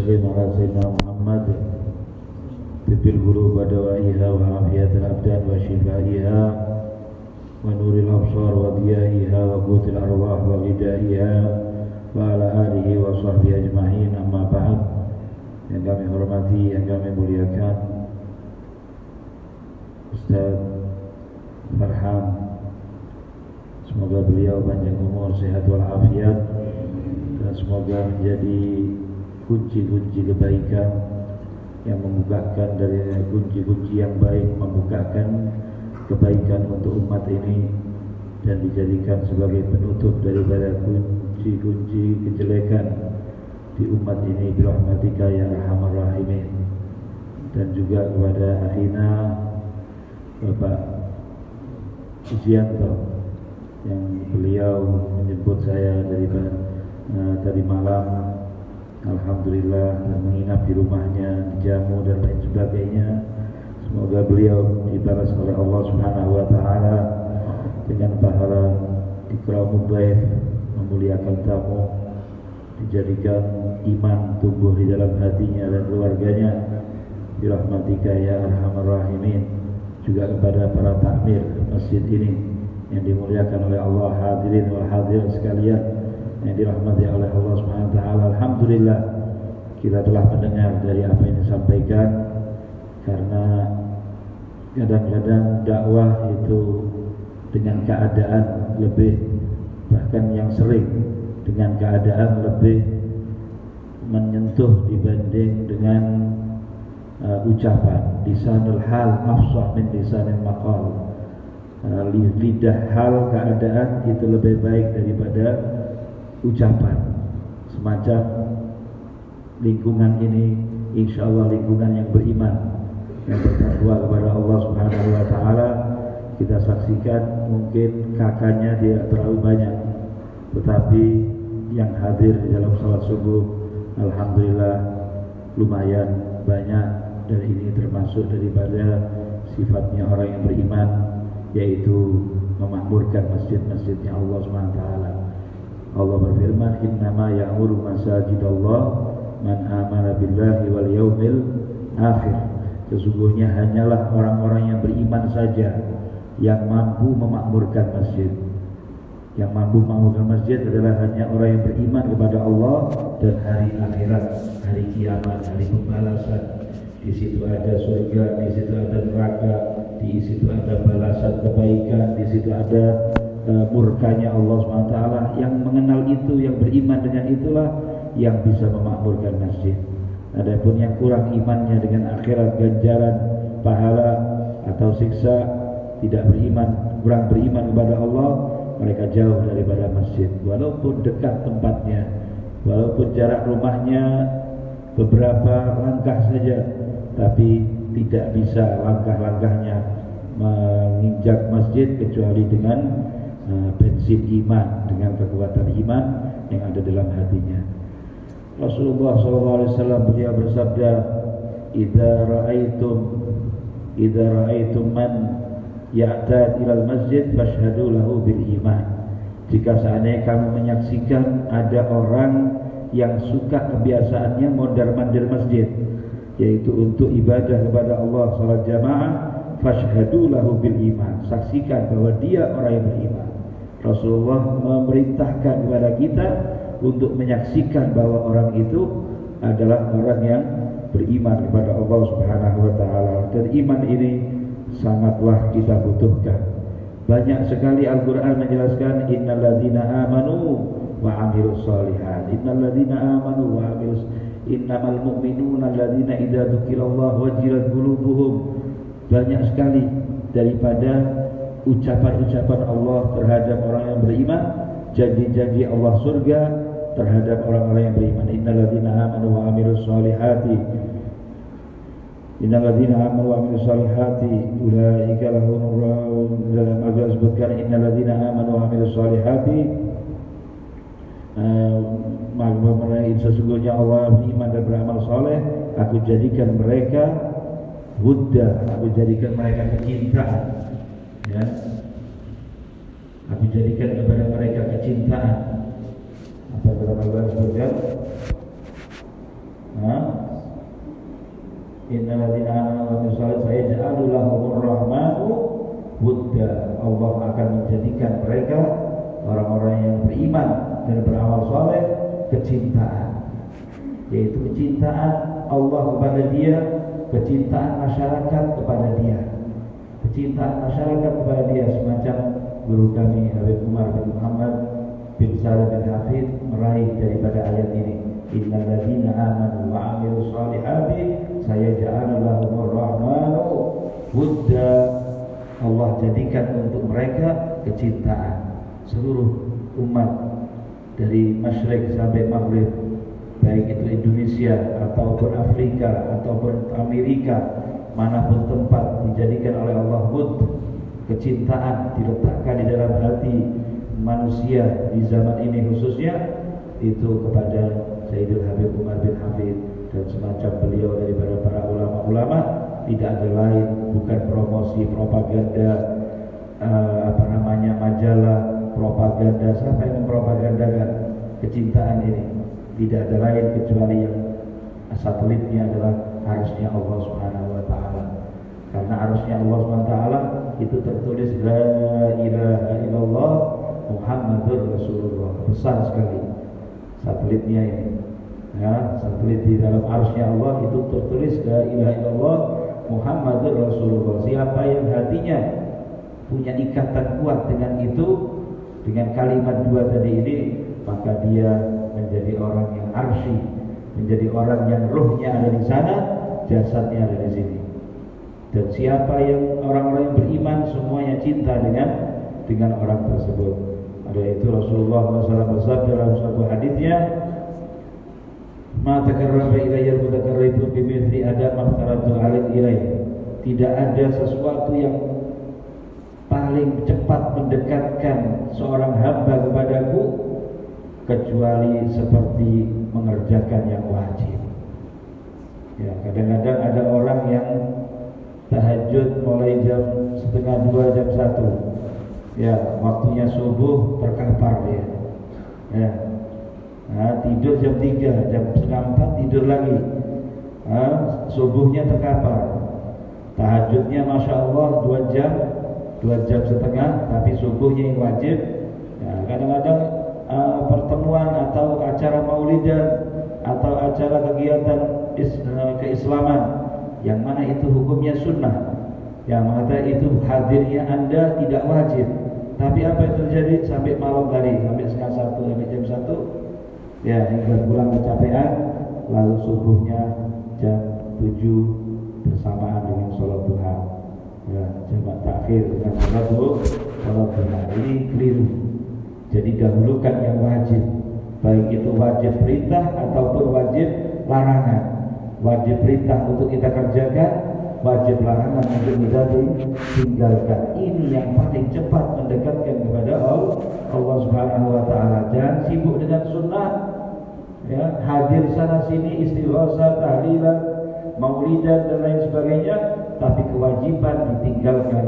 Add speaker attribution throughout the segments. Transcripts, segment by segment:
Speaker 1: وسلم على سيدنا محمد طب القلوب ودوائها وعافية الأبدان وشفائها ونور الأبصار وضيائها وقوت الأرواح وغذائها وعلى آله وصحبه أجمعين. Amma ba'd. Yang kami hormati, yang kami muliakan Ustaz Farhan, semoga beliau panjang umur, sehat walafiat, dan semoga menjadi kunci-kunci kebaikan yang membukakan dari kunci-kunci yang baik, membukakan kebaikan untuk umat ini dan dijadikan sebagai penutup daripada kunci-kunci kejelekan di umat ini birahmatika ya arhamar rahimin. Dan juga kepada akhina Bapak Ujianto yang beliau menjemput saya dari tadi malam, alhamdulillah, dan menginap di rumahnya, dijamu dan lain sebagainya. Semoga beliau dibalas oleh Allah Subhanahu wa taala dengan pahala ikramud dhaif, memuliakan tamu, dijadikan iman tumbuh di dalam hatinya dan keluarganya birahmatika ya arhamar rahimin. Juga kepada para takmir masjid ini yang dimuliakan oleh Allah, hadirin wal hadirat sekalian yang dirahmati oleh Allah Subhanahu wa taala. Alhamdulillah kita telah mendengar dari apa yang disampaikan, karena kadang-kadang dakwah itu dengan keadaan lebih, bahkan yang sering dengan keadaan lebih menyentuh dibanding dengan ucapan. Lisanul hal afsah min lisanil maqal. Lidah hal, keadaan itu lebih baik daripada ucapan. Semacam lingkungan ini insyaallah lingkungan yang beriman, yang bertakwa kepada Allah Subhanahu wa taala. Kita saksikan mungkin kakaknya tidak terlalu banyak, tetapi yang hadir di dalam salat subuh alhamdulillah lumayan banyak. Dan ini termasuk daripada sifatnya orang yang beriman, yaitu memakmurkan masjid-masjidnya Allah SWT. Allah berfirman, innama ya'muru masajidallah man amana billahi wal yaumil akhir. Sesungguhnya hanyalah orang-orang yang beriman saja yang mampu memakmurkan masjid. Yang mampu memakmurkan masjid adalah hanya orang yang beriman kepada Allah dan hari akhirat, hari kiamat, hari pembalasan. Di situ ada surga, di situ ada neraka, di situ ada balasan kebaikan, di situ ada murkanya Allah SWT. Yang mengenal itu, yang beriman dengan itulah yang bisa memakmurkan masjid. Adapun yang kurang imannya dengan akhirat, ganjaran, pahala atau siksa, tidak beriman, kurang beriman kepada Allah, mereka jauh daripada masjid. Walaupun dekat tempatnya, walaupun jarak rumahnya beberapa langkah saja, tapi tidak bisa langkah-langkahnya menginjak masjid kecuali dengan bensin iman, dengan kekuatan iman yang ada dalam hatinya. Rasulullah SAW beliau bersabda, "Idza ra'aitum man ya'tad ilal masjid fashhadu lahu bil iman." Jika seandainya kamu menyaksikan ada orang yang suka kebiasaannya mondar-mandir masjid, yaitu untuk ibadah kepada Allah salat jamaah, fashhadu lahu bil iman, saksikan bahwa dia orang yang beriman. Rasulullah memerintahkan kepada kita untuk menyaksikan bahwa orang itu adalah orang yang beriman kepada Allah Subhanahu wa taala. Dan iman ini sangatlah kita butuhkan. Banyak sekali Al-Qur'an menjelaskan innalladzina amanu wa 'amilus shalihat. Innalladzina amanu wa 'amilus innamal mu'minuna alladzina idza dzukirallahu wajilat qulubuhum. Banyak sekali daripada ucapan-ucapan Allah terhadap orang yang beriman, janji-janji Allah surga terhadap orang-orang yang beriman. Innalladzina amanu wa 'amilus shalihati innalladzina amanu wa 'amilus shalihati ulaika lahumur rawun. Dalam Al-Qur'an disebutkan innalladzina amanu wa 'amilus shalihati, sesungguhnya Allah beriman dan beramal soleh, aku jadikan mereka wudda, aku jadikan mereka kecintaan, ya. Aku jadikan kepada mereka kecintaan. Apa kata Allah sebutkan? Innal ladzina amanu wa amilus shalihati sayaj'alu lahumur rahmanu wudda. Allah akan menjadikan mereka orang-orang yang beriman dan beramal saleh kecintaan, yaitu kecintaan Allah kepada dia, kecintaan masyarakat kepada dia, kecintaan masyarakat kepada dia. Semacam guru kami Habib Umar bin Muhammad bin Salim bin Hafid meraih daripada ayat ini, innal ladzina amanu wa amilus shalihati sayaj'alu lahumur rahmanu wudda. Allah jadikan untuk mereka kecintaan. Seluruh umat dari Masyriq sampai Maghrib, baik itu Indonesia ataupun Afrika ataupun Amerika, manapun tempat, dijadikan oleh Allah wud, kecintaan diletakkan di dalam hati manusia di zaman ini khususnya, itu kepada Sayyidul Habib Umar bin Hafid dan semacam beliau daripada para ulama-ulama. Tidak ada lain, bukan promosi, propaganda, majalah, propaganda. Siapa yang mempropagandakan kecintaan ini? Tidak ada lain kecuali yang satelitnya adalah arusnya Allah Subhanahu wa Ta'ala. Karena arusnya Allah Subhanahu wa Ta'ala itu tertulis la ilaha illallah Muhammadur Rasulullah. Besar sekali satelitnya ini. Ya, satelit di dalam arusnya Allah itu tertulis la ilaha illallah Muhammadur Rasulullah. Siapa yang hatinya punya ikatan kuat dengan itu, dengan kalimat dua tadi ini, maka dia menjadi orang yang arsy, menjadi orang yang ruhnya ada di sana, jasadnya ada di sini. Dan siapa yang orang-orang yang beriman semuanya cinta dengan orang tersebut. Ada itu Rasulullah SAW bersabda dalam suatu hadisnya, ma takarraba ilayya al-mutakarribu bimithli adam aftaratu alaihi ilayhi. Tidak ada sesuatu yang paling cepat mendekatkan seorang hamba kepadaku kecuali seperti mengerjakan yang wajib. Ya, kadang-kadang ada orang yang tahajud mulai jam 1:30, jam 1. Ya, waktunya subuh terkapar dia. Ya. Nah, tidur jam 3, jam 3:30 tidur lagi. Subuhnya terkapar. Tahajudnya Masya Allah 2 jam, 2,5 jam, tapi subuhnya yang wajib. Nah, kadang-kadang pertemuan atau acara maulidan atau acara kegiatan keislaman yang mana itu hukumnya sunnah, yang mana itu hadirnya Anda tidak wajib. Tapi apa yang terjadi sampai malam hari, sampai 1:30, sampai jam 1, ya, hingga pulang kecapean, lalu subuhnya jam 7 bersamaan dengan sholat duha. Ya, jamak takhir dengan sholat duha. Ini keliru. Jadi dahulukan yang wajib, baik itu wajib perintah ataupun wajib larangan. Wajib perintah untuk kita kerjakan, wajib larangan untuk kita tinggalkan. Ini yang paling cepat mendekatkan kepada Allah Subhanahu wa Ta'ala. Jangan sibuk dengan sunnah, ya, hadir sana sini istighosah, tahlilan, maulidan dan lain sebagainya, tapi kewajiban ditinggalkan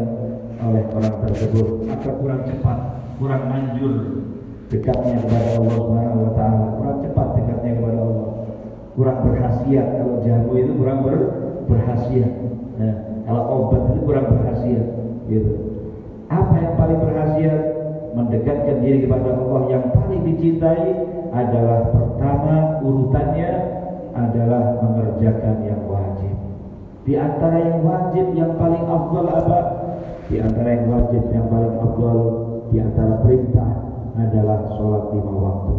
Speaker 1: oleh orang tersebut, maka kurang cepat, kurang manjur dekatnya kepada Allah Subhanahu wa Ta'ala, kurang cepat dekatnya kepada Allah, kurang berkhasiat. Kalau jamu itu kurang berkhasiat. Nah, kalau obat itu kurang berkhasiat, gitu. Apa yang paling berkhasiat? Mendekatkan diri kepada Allah. Yang paling dicintai adalah pertama urutannya adalah mengerjakan yang wajib. Di antara yang wajib yang paling afdal apa? Di antara yang wajib yang paling afdal, di antara perintah adalah sholat 5 waktu.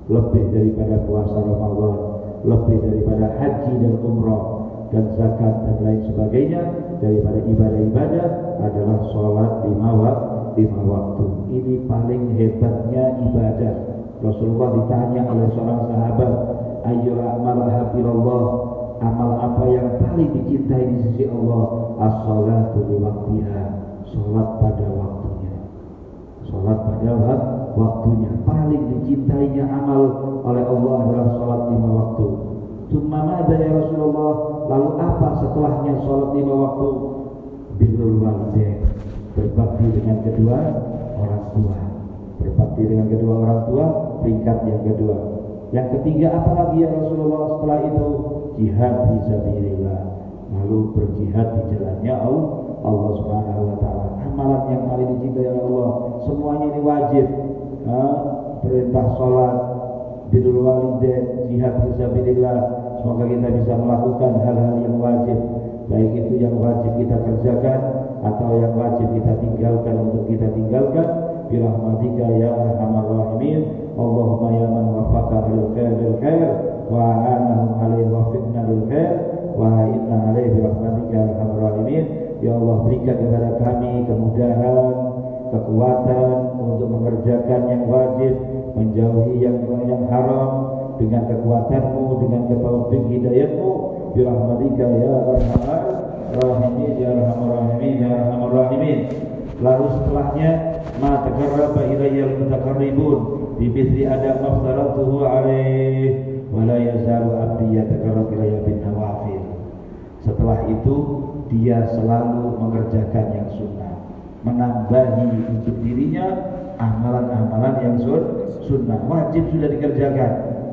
Speaker 1: Lebih daripada puasa Ramadan, lebih daripada haji dan umrah dan zakat dan lain sebagainya, daripada ibadah-ibadah adalah sholat 5 waktu. Ini paling hebatnya ibadah. Rasulullah ditanya oleh seorang sahabat, ayyul a'mal habilallah, amal apa yang paling dicintai di sisi Allah? As-sholatu li waqtiha, sholat pada waktunya. Sholat pada waktunya. Paling dicintainya amal oleh Allah adalah sholat 5 waktu. Tsumma madza ya Rasulullah? Lalu apa setelahnya sholat 5 waktu? Birrul walidain, berbakti dengan kedua orang tua. Berbakti dengan kedua orang tua, peringkat yang kedua. Yang ketiga apa lagi ya Rasulullah setelah itu? Jihad fisabilillah. lalu berjihad di jalannya Allah Subhanahu wa taala. Amalan yang paling dicintai oleh Allah. Semuanya ini wajib. Perintah salat, birrul walidain, jihad fisabilillah. Semoga kita bisa melakukan hal-hal yang wajib, baik itu yang wajib kita kerjakan atau yang wajib kita tinggalkan untuk kita tinggalkan. Birahmatika ya arhamar rahimin. Allahumma ya man wafaqa lil khair wa a'anahu alaihi wa fitna lil khair wa inna alaihi birahmatika ya arhamar rahimin. Ya Allah, berikan kepada kami kemudahan, kekuatan untuk mengerjakan yang wajib, menjauhi yang haram dengan kekuatan-Mu, dengan taufik hidayah-Mu. Birahmatika ya arhamar rahimin ya arhamar rahimin ya arhamar rahimin. Lalu setelahnya, ma taqarraba ilayya al-mutaqarribun bi mithli adab maftaratuhu alaih wa la yazalu abdi yataqarrab ilayya bin nawafil. Setelah itu dia selalu mengerjakan yang sunnah, menambahi untuk dirinya amalan-amalan yang sunnah. Wajib sudah dikerjakan,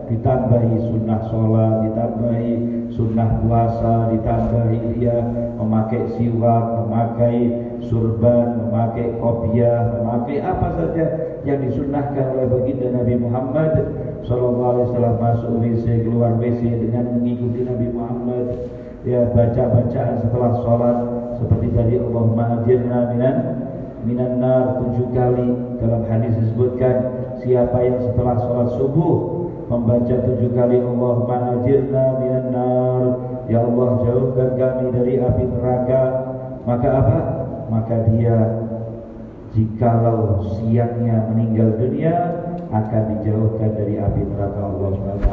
Speaker 1: ditambahi sunnah sholat, ditambahi sunnah puasa, ditambahi dia memakai siwak, memakai surban, memakai kopiah, memakai apa saja yang disunnahkan oleh baginda Nabi Muhammad sallallahu alaihi wasallam. Masuk WC, keluar WC dengan mengikuti Nabi Muhammad. Ya, baca-bacaan setelah sholat seperti tadi, Allahumma ajirna minan nar 7 kali. Dalam hadis disebutkan, siapa yang setelah sholat subuh membaca 7 kali Allahumma ajirna minan nar, ya Allah jauhkan kami dari api neraka, maka apa? Maka dia jikalau siangnya meninggal dunia akan dijauhkan dari api neraka Allah SWT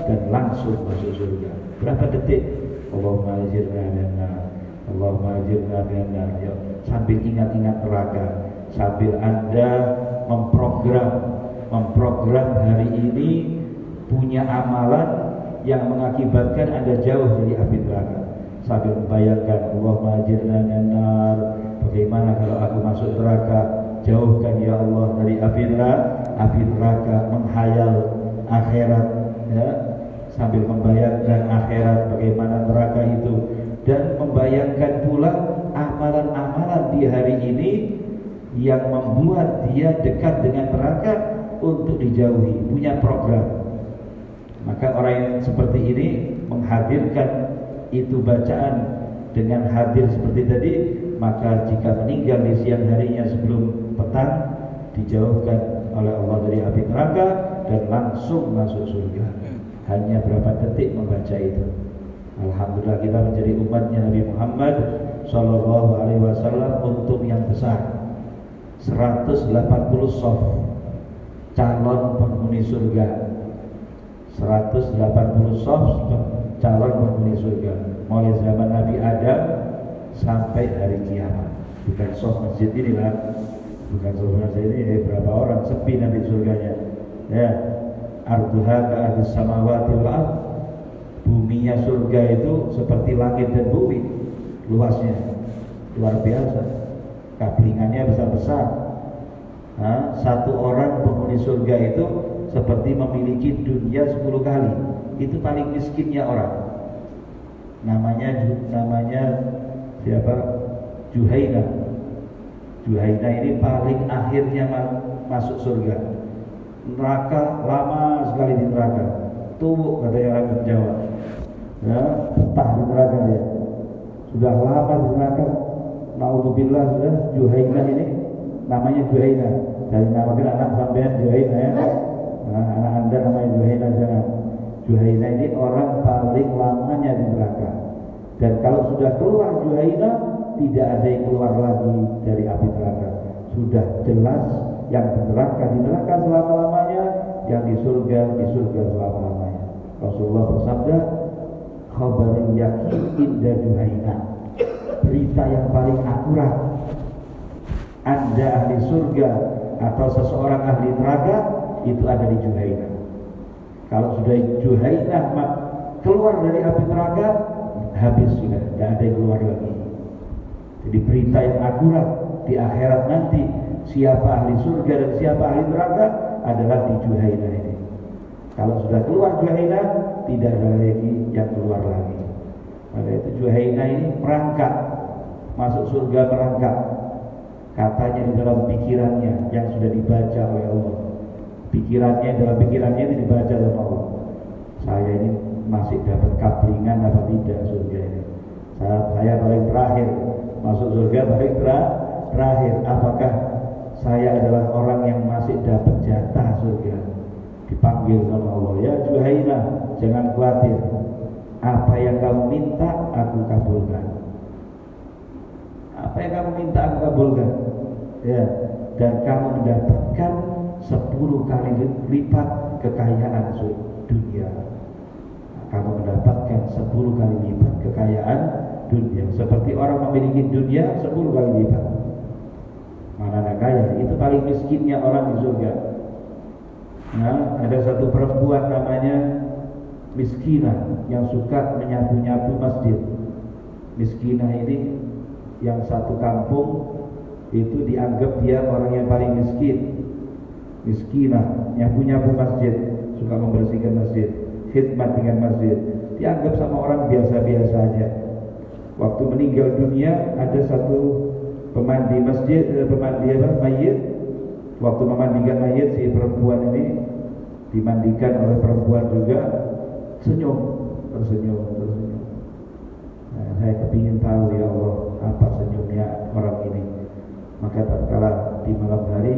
Speaker 1: dan langsung masuk surga. Berapa detik? Allahumma ajirna minan nar, Allahumma ajirna minan nar. Ya, sambil ingat-ingat neraka, sambil Anda memprogram hari ini punya amalan yang mengakibatkan Anda jauh dari api neraka, sambil membayangkan Allahumma ajirna minan nar, bagaimana kalau aku masuk neraka, jauhkan ya Allah dari api neraka, menghayal akhirat, ya, sambil membayangkan akhirat bagaimana neraka itu, dan membayangkan pula amalan-amalan di hari ini yang membuat dia dekat dengan neraka untuk dijauhi, punya program. Maka orang yang seperti ini menghadirkan itu bacaan dengan hadir seperti tadi, maka jika meninggal di siang harinya sebelum petang, dijauhkan oleh Allah dari api neraka dan langsung masuk surga. Hanya berapa detik membaca itu. Alhamdulillah kita menjadi umatnya Nabi Muhammad sallallahu alaihi wasallam. Untuk yang besar 180 shaf calon penghuni surga, 180 shaf calon penghuni surga, mulai zaman Nabi Adam sampai hari kiamat. Bukan shaf masjid ini lah, bukan shaf masjid ini, berapa orang sepi nanti surganya, ya. Arduha ka ardhis samawati wal ardh. Buminya surga itu seperti langit dan bumi, luasnya luar biasa, kaplingannya besar-besar. Satu orang penghuni surga itu seperti memiliki dunia 10 kali. Itu paling miskinnya orang. Namanya siapa? Juhaina. Juhaina ini paling akhirnya masuk surga. Neraka, lama sekali di neraka, tubuh katanya orang Jawa, ya, betah di neraka dia, sudah lama di neraka. Naudzubillah, sudah. Juhaina ini namanya Juhaina, dari namakan anak sampean Juhaina, ya. Nah, anak anda namanya Juhaina, jangan. Juhaina ini orang paling lamanya di neraka, dan kalau sudah keluar Juhaina, tidak ada yang keluar lagi dari api neraka. Sudah jelas yang di neraka selama-lamanya, yang di surga selama-lamanya. Rasulullah bersabda, khabarul yakin inda Juhaina, berita yang paling akurat Anda ahli surga atau seseorang ahli neraka itu ada di Juhaina. Kalau sudah Juhaina keluar dari api neraka, habis sudah, tidak ada yang keluar lagi. Jadi berita yang akurat di akhirat nanti, siapa ahli surga dan siapa ahli neraka adalah di Juhaina ini. Kalau sudah keluar Juhaina, tidak ada lagi yang keluar lagi. Maka itu Juhaina ini merangkak masuk surga, merangkak. Katanya di dalam pikirannya yang sudah dibaca oleh Allah. Dalam pikirannya itu dibaca oleh Allah. Saya ini masih dapat kaplingan apa tidak surga ini? Saya paling terakhir masuk surga, paling terakhir. Apakah saya adalah orang yang masih dapat jatah surga? Dipanggil sama Allah, ya Juhaina, jangan khawatir. Apa yang kamu minta aku kabulkan. Apa yang kamu minta aku kabulkan. Ya, dan kamu mendapatkan 10 kali lipat kekayaan dunia. Kamu mendapatkan 10 kali lipat kekayaan dunia. Seperti orang memiliki dunia 10 kali lipat. Mana ada kaya? Itu paling miskinnya orang di surga. Nah, ada satu perempuan namanya Miskinah yang suka menyapu-nyapu masjid. Miskinah ini yang satu kampung itu dianggap dia orang yang paling miskin. Miskinah, nyapu-nyapu masjid, suka membersihkan masjid, khidmat dengan masjid, dianggap sama orang biasa-biasa aja. Waktu meninggal dunia ada satu pemandi masjid, mayit. Waktu memandikan mayit, si perempuan ini dimandikan oleh perempuan juga, tersenyum. Nah, saya kepingin tahu ya Allah apa senyumnya orang ini. Maka tatkala di malam hari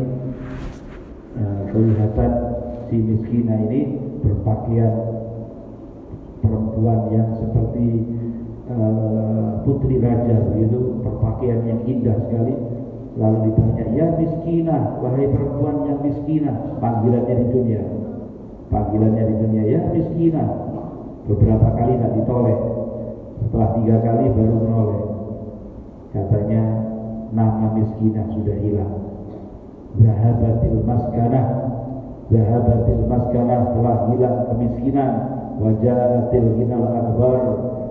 Speaker 1: kelihatan si Miskinah ini berpakaian perempuan yang seperti putri raja begitu, berpakaian yang indah sekali. Lalu ditanya, ya Miskinah, wahai perempuan yang Miskinah, panggilannya di dunia, ya Miskinah. Beberapa kali tidak ditoleh, setelah 3 kali baru menoleh. Katanya nama Miskinah sudah hilang. Zahabatil maskanah, telah hilang kemiskinan. Wajahatil ginal akbar,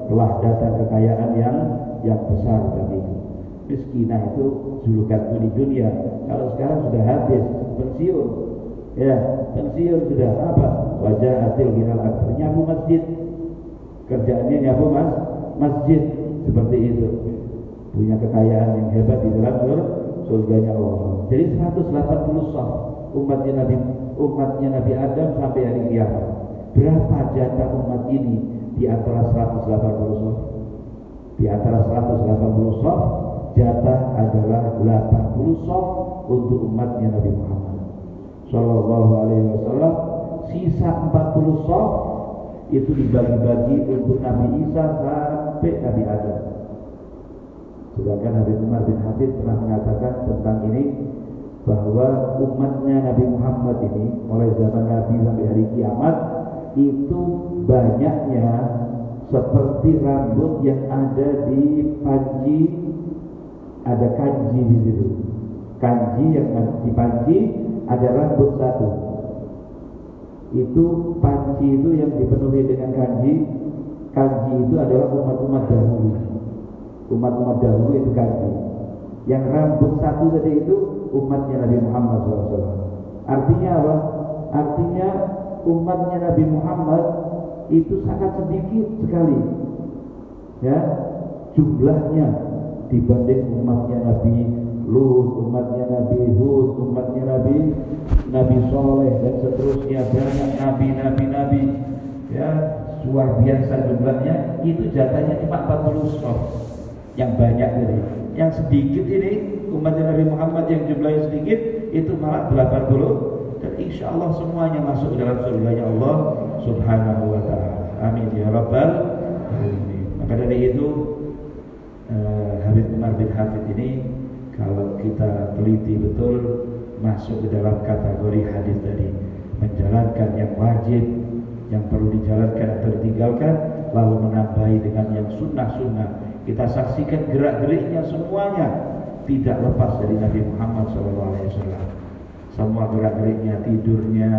Speaker 1: telah datang kekayaan yang besar bagiku. Miskinah itu julukanku di dunia. Kalau sekarang sudah habis, pensiun. Ya, pensiun sudah. Apa? Wajahatil ginal akbar, nyapu masjid. Kerjaannya nyapu masjid, seperti itu. Punya kekayaan yang hebat di dalam surganya Allah. Jadi 180 shaf umatnya Nabi Adam sampai hari kiamat. Berapa jatah umat ini di antara 180 shaf? Di antara 180 shaf, jatah adalah 80 shaf untuk umatnya Nabi Muhammad Sallallahu Alaihi Wasallam. Sisa 40 shaf itu dibagi-bagi untuk Nabi Isa sampai Nabi Adam. Sedangkan Habib Umar bin Habib pernah mengatakan tentang ini, bahwa umatnya Nabi Muhammad ini mulai zaman Nabi sampai hari kiamat itu banyaknya seperti rambut yang ada di panji. Ada kanji di situ. Kanji yang di panji ada rambut satu. Itu panci itu yang dipenuhi dengan kanji. Kanji itu adalah umat-umat dahulu. Umat-umat dahulu itu kanji. Yang rambut satu tadi itu umatnya Nabi Muhammad SAW. Artinya apa? Artinya umatnya Nabi Muhammad itu sangat sedikit sekali, ya, jumlahnya dibanding umatnya Nabi Lut, umatnya Nabi Hud, umatnya Nabi Soleh dan seterusnya. Banyak nabi, ya, luar biasa jumlahnya. Itu jatahnya cuma 40 shaf. Yang banyak tadi, yang sedikit ini umatnya Nabi Muhammad yang jumlahnya sedikit itu malah 80. Dan insya Allah semuanya masuk dalam surganya Allah Subhanahu wa ta'ala. Amin ya rabbal alamin. Maka dari itu Habib Umar bin Hafid ini kalau kita teliti betul masuk ke dalam kategori hadis tadi, menjalankan yang wajib, yang perlu dijalankan atau ditinggalkan, lalu menambahi dengan yang sunnah-sunnah. Kita saksikan gerak-geriknya semuanya tidak lepas dari Nabi Muhammad SAW. Semua gerak-geriknya, tidurnya,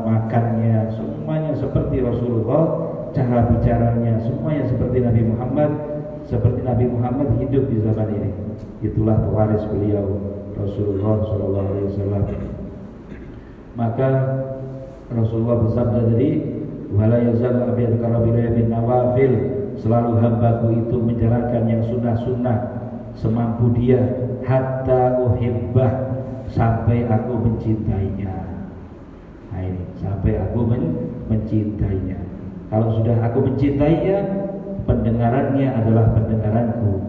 Speaker 1: makannya, semuanya seperti Rasulullah. Cara bicaranya semuanya seperti Nabi Muhammad. Seperti Nabi Muhammad hidup di zaman ini. Itulah pewaris beliau Rasulullah SAW. Maka Rasulullah bersabda tadi, wala yazal abiyatuka rabbil nawafil, selalu hambaku itu menjalankan yang sunnah-sunnah semampu dia, hatta uhibbah, sampai aku mencintainya. Nah ini, sampai aku mencintainya. Kalau sudah aku mencintainya, pendengarannya adalah pendengaranku,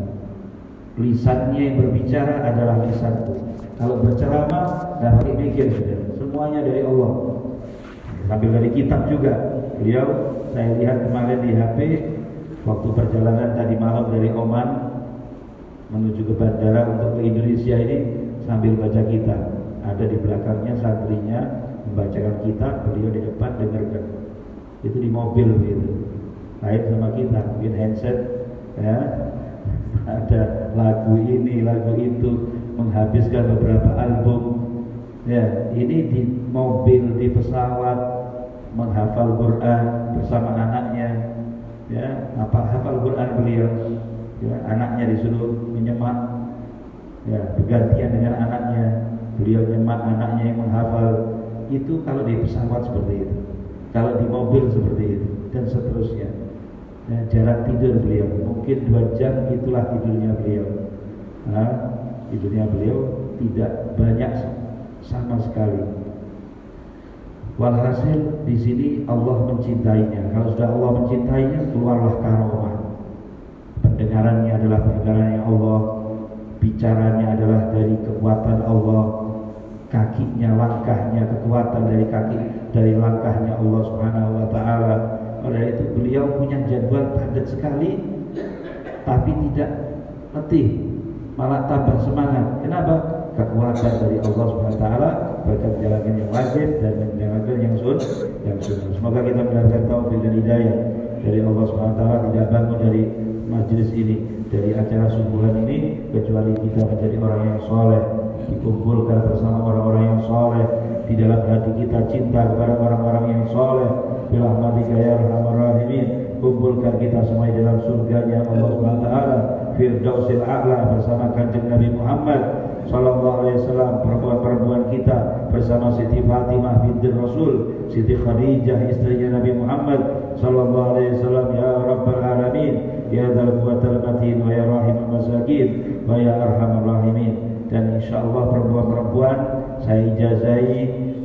Speaker 1: lisannya yang berbicara adalah lisanku. Kalau berceramah nggak pakai mikir, semuanya dari Allah. Sambil dari kitab juga. Beliau saya lihat kemarin di HP waktu perjalanan tadi malam dari Oman menuju ke bandara untuk ke Indonesia ini, sambil baca kitab. Ada di belakangnya santrinya membacakan kitab, beliau di depan dengarkan. Itu di mobil begitu. Lain sama kita, mungkin handset ya. Ada lagu ini, lagu itu, menghabiskan beberapa album. Ya, ini di mobil, di pesawat, menghafal Quran bersama anaknya. Ya, hafal Quran beliau. Ya, anaknya disuruh menyemak. Ya, bergantian dengan anaknya. Beliau nyemak, anaknya yang menghafal. Itu kalau di pesawat seperti itu. Kalau di mobil seperti itu, dan seterusnya. Ya, jarang tidur beliau, mungkin 2 jam itulah tidurnya beliau. Tidurnya beliau tidak banyak sama sekali. Walhasil di sini Allah mencintainya. Kalau sudah Allah mencintainya, keluarlah karomah. Pendengarannya adalah pendengarannya Allah, bicaranya adalah dari kekuatan Allah, kakinya, langkahnya, kekuatan dari langkahnya Allah Subhanahu wa taala. Oleh itu beliau punya jadwal padat sekali, tapi tidak letih, malah tambah semangat. Kenapa? Kekuatan dari Allah Subhanahu wa taala, berkat menjalankan yang wajib dan menjalankan yang sunnah. Semoga kita mendapatkan taufik dan hidayah dari Allah Subhanahu wa taala, tidak bangun dari majelis ini, dari acara subuhan ini, kecuali kita menjadi orang yang soleh, dikumpulkan bersama orang-orang yang soleh, di dalam hati kita cinta kepada orang-orang yang soleh. Birahmatika ya arhamar rahimin, kumpulkan kita semua dalam surganya Allah Subhanahu wa taala, Firdausil A'la bersama Kanjeng Nabi Muhammad sallallahu alaihi wasallam. Perempuan-perempuan kita bersama Siti Fatimah binti Rasul, Siti Khadijah istrinya Nabi Muhammad sallallahu alaihi wasallam. Ya Rabbal Alamin, ya Dzal Quwwatil Matin, wa ya Rahimul Masakin, wa ya Arhamar Rahimin. Dan insyaallah perempuan-perempuan saya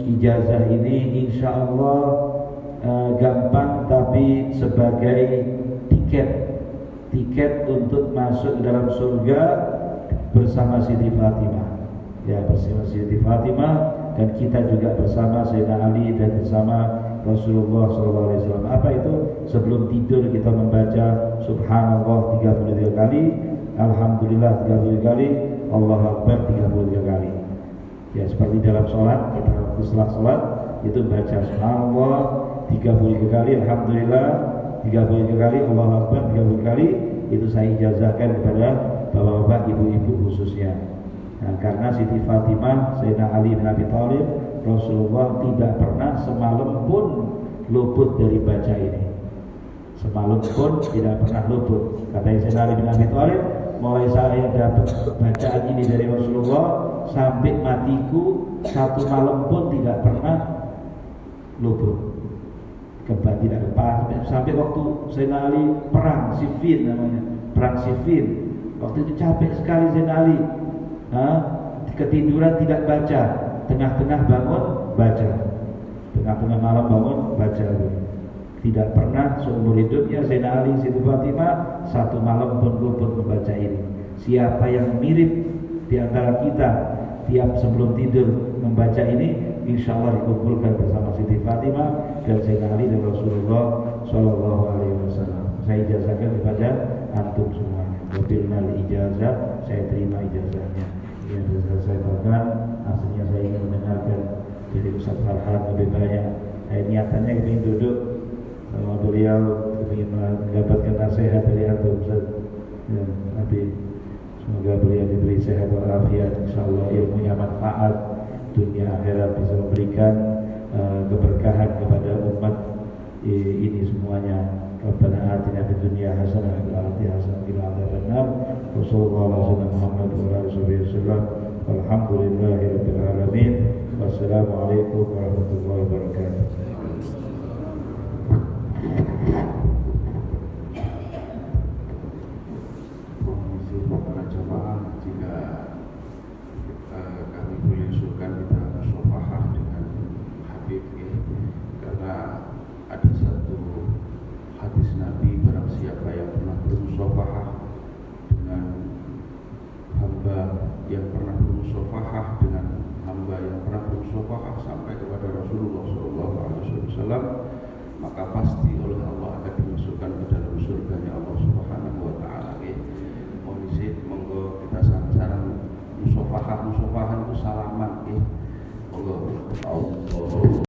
Speaker 1: ijazah ini insyaallah gampang, tapi sebagai tiket untuk masuk dalam surga bersama Siti Fatimah. Ya, bersama Siti Fatimah, dan kita juga bersama Sayyidina Ali dan bersama Rasulullah SAW. Apa itu? Sebelum tidur kita membaca Subhanallah 33 kali, Alhamdulillah 33 kali, Allahu Akbar 33 kali. Ya, seperti dalam sholat, kita setelah sholat itu baca Subhanallah 33 kali, Alhamdulillah 33 kali, Allahu Akbar 33 kali. Itu saya ijazahkan kepada bapak-bapak, ibu-ibu khususnya. Nah, karena Siti Fatimah, Sayyidina Ali bin Abi Thalib, Rasulullah tidak pernah semalam pun luput dari baca ini. Semalam pun tidak pernah luput. Kata Sayyidina Ali bin Abi Thalib, mulai saya dapat bacaan ini dari Rasulullah sampai matiku, 1 malam pun tidak pernah luput. Kembali tidak lepas sampai waktu Sayyidina Ali perang Siffin, namanya perang Siffin. Waktu itu capek sekali Sayyidina Ali, ketiduran tidak baca, tengah-tengah bangun baca, tengah-tengah malam bangun baca. Tidak pernah seumur hidupnya Sayyidina Ali, Siti Fatimah 1 malam pun luput membaca ini. Siapa yang mirip di antara kita tiap sebelum tidur membaca ini, insya Allah dikumpulkan bersama Siti Fatimah dan Sayyidina Ali dan Rasulullah Sallallahu Alaihi Wasallam. Saya ijazahkan kepada antum semuanya. Wabilnal ijazah, saya terima ijazahnya. Yang sudah saya katakan, aslinya saya ingin mendengarkan dari Ustaz Farhan lebih banyak. Niatannya ingin duduk sama beliau, ingin mendapatkan nasihat dari antum Ustaz. Ya, tapi semoga beliau diberi sehat walafiat. Insya Allah ilmunya manfaat dunia akhirat, bisa memberikan keberkahan kepada umat ini semuanya. Rabbana atina fid dunya hasanah wa fil akhirati hasanah wa qina adzabannar. Wassallallahu ala Muhammad wa ala alihi wasallam. Walhamdulillahirabbil alamin. Wassalamualaikum warahmatullahi wabarakatuh.
Speaker 2: syafaah sampai kepada Rasulullah SAW, maka pasti